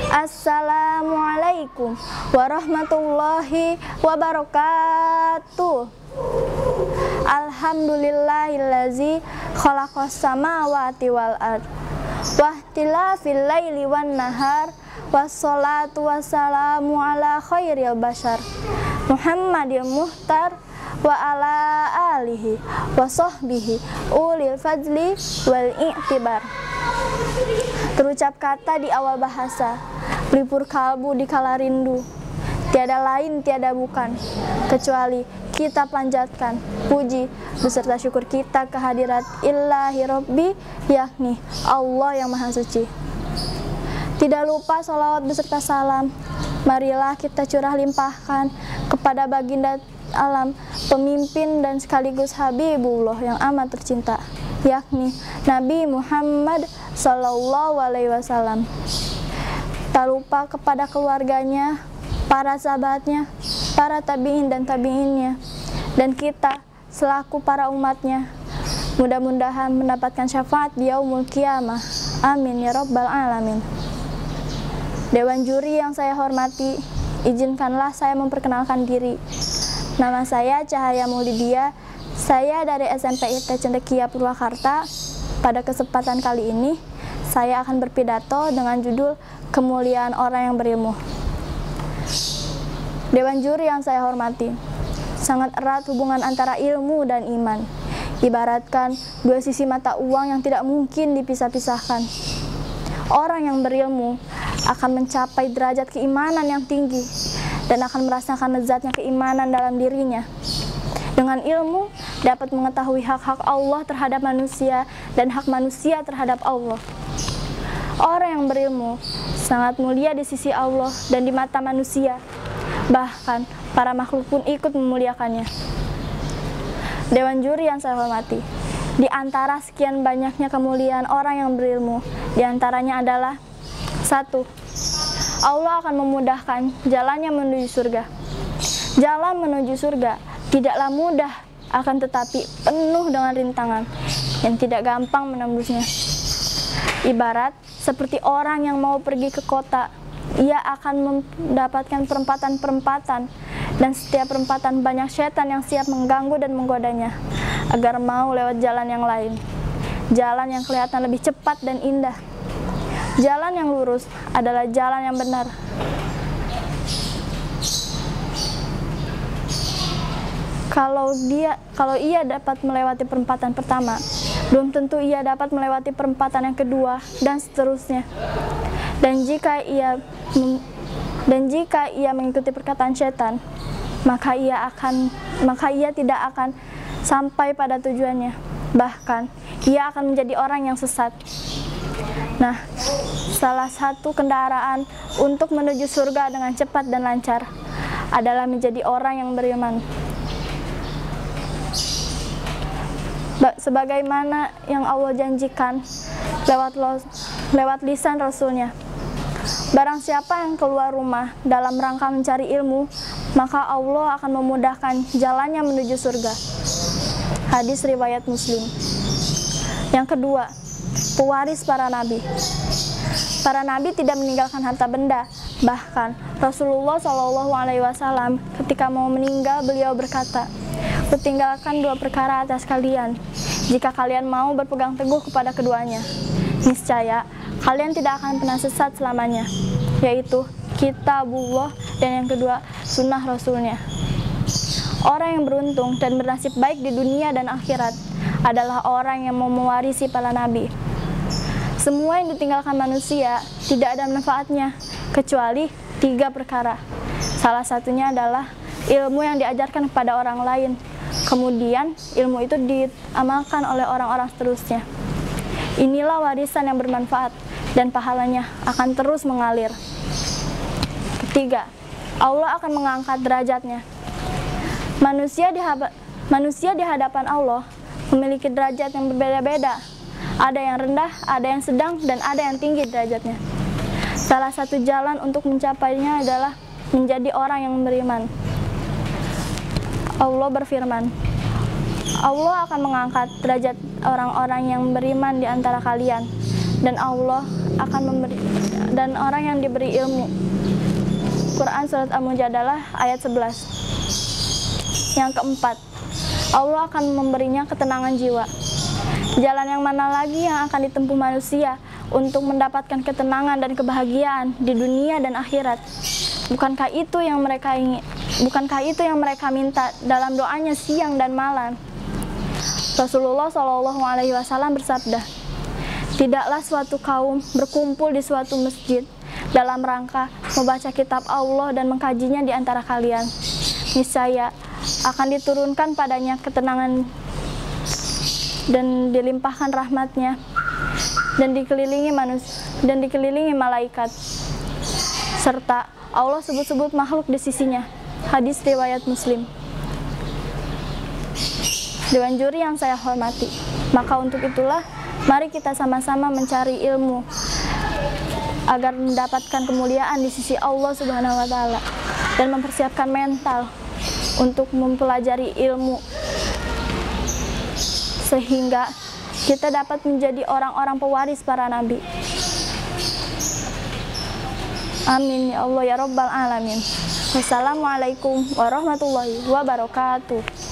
Assalamualaikum warahmatullahi wabarakatuh. Alhamdulillahillazi khalaqas samawati wal ard wahtilafil laili wan nahar wassalatu wassalamu ala khairil bashar Muhammadil Muhtar wa ala alihi wa sahbihi ulil fadli wal i'tibar. Terucap kata di awal bahasa, pelipur kalbu di kala rindu, tiada lain tiada bukan kecuali kita panjatkan puji beserta syukur kita kehadirat Ilahi Rabbi, yakni Allah yang Maha Suci. Tidak lupa sholawat beserta salam, marilah kita curah limpahkan kepada baginda alam, pemimpin dan sekaligus Habibullah yang amat tercinta, yakni Nabi Muhammad Sallallahu Alaihi Wasallam. Tak lupa kepada keluarganya, para sahabatnya, para tabi'in dan tabi'innya, dan kita selaku para umatnya. Mudah-mudahan mendapatkan syafaat di yaumul qiyamah. Amin ya rabbal alamin. Dewan juri yang saya hormati, izinkanlah saya memperkenalkan diri. Nama saya Cahaya Maulidia. Saya dari SMP IT Cendekia Purwakarta. Pada kesempatan kali ini, saya akan berpidato dengan judul Kemuliaan Orang yang Berilmu. Dewan juri yang saya hormati, sangat erat hubungan antara ilmu dan iman. Ibaratkan dua sisi mata uang yang tidak mungkin dipisah-pisahkan. Orang yang berilmu akan mencapai derajat keimanan yang tinggi dan akan merasakan lezatnya keimanan dalam dirinya. Dengan ilmu, dapat mengetahui hak-hak Allah terhadap manusia dan hak manusia terhadap Allah. Orang yang berilmu sangat mulia di sisi Allah dan di mata manusia. Bahkan, para makhluk pun ikut memuliakannya. Dewan juri yang saya hormati, di antara sekian banyaknya kemuliaan orang yang berilmu, di antaranya adalah 1. Allah akan memudahkan jalannya menuju surga. Jalan menuju surga tidaklah mudah, akan tetapi penuh dengan rintangan yang tidak gampang menembusnya. Ibarat seperti orang yang mau pergi ke kota, ia akan mendapatkan perempatan-perempatan, dan setiap perempatan banyak setan yang siap mengganggu dan menggodanya agar mau lewat jalan yang lain. Jalan yang kelihatan lebih cepat dan indah. Jalan yang lurus adalah jalan yang benar. Kalau ia dapat melewati perempatan pertama, belum tentu ia dapat melewati perempatan yang kedua, dan seterusnya. Dan jika ia mengikuti perkataan setan, maka ia tidak akan sampai pada tujuannya. Bahkan ia akan menjadi orang yang sesat. Nah, salah satu kendaraan untuk menuju surga dengan cepat dan lancar adalah menjadi orang yang beriman. Sebagaimana yang Allah janjikan lewat lisan Rasulnya. Barang siapa yang keluar rumah dalam rangka mencari ilmu, maka Allah akan memudahkan jalannya menuju surga. Hadis riwayat Muslim. Yang kedua, pewaris para nabi. Para nabi tidak meninggalkan harta benda. Bahkan Rasulullah SAW ketika mau meninggal, beliau berkata, "Kutinggalkan 2 perkara atas kalian. Jika kalian mau berpegang teguh kepada keduanya, niscaya kalian tidak akan pernah sesat selamanya, yaitu kitabullah, dan yang kedua sunnah Rasulnya." Orang yang beruntung dan bernasib baik di dunia dan akhirat adalah orang yang mau mewarisi para nabi. Semua yang ditinggalkan manusia tidak ada manfaatnya, kecuali 3 perkara. Salah satunya adalah ilmu yang diajarkan kepada orang lain. Kemudian ilmu itu diamalkan oleh orang-orang seterusnya. Inilah warisan yang bermanfaat dan pahalanya akan terus mengalir. Ketiga, Allah akan mengangkat derajatnya. Manusia di hadapan Allah memiliki derajat yang berbeda-beda. Ada yang rendah, ada yang sedang, dan ada yang tinggi derajatnya. Salah satu jalan untuk mencapainya adalah menjadi orang yang beriman. Allah berfirman, Allah akan mengangkat derajat orang-orang yang beriman di antara kalian, dan dan orang yang diberi ilmu. Quran Surat Al-Mujadalah ayat 11. Yang keempat, Allah akan memberinya ketenangan jiwa. Jalan yang mana lagi yang akan ditempuh manusia untuk mendapatkan ketenangan dan kebahagiaan di dunia dan akhirat? Bukankah itu yang mereka ingin? Bukankah itu yang mereka minta dalam doanya siang dan malam? Rasulullah SAW bersabda, tidaklah suatu kaum berkumpul di suatu masjid dalam rangka membaca kitab Allah dan mengkajinya di antara kalian. Niscaya akan diturunkan padanya ketenangan dan dilimpahkan rahmatnya dan dikelilingi malaikat, serta Allah sebut-sebut makhluk di sisinya. Hadis riwayat Muslim. Dewan juri yang saya hormati, maka untuk itulah mari kita sama-sama mencari ilmu agar mendapatkan kemuliaan di sisi Allah Subhanahu wa taala dan mempersiapkan mental untuk mempelajari ilmu sehingga kita dapat menjadi orang-orang pewaris para nabi. Amin ya Allah ya Rabbal Alamin. Wassalamualaikum warahmatullahi wabarakatuh.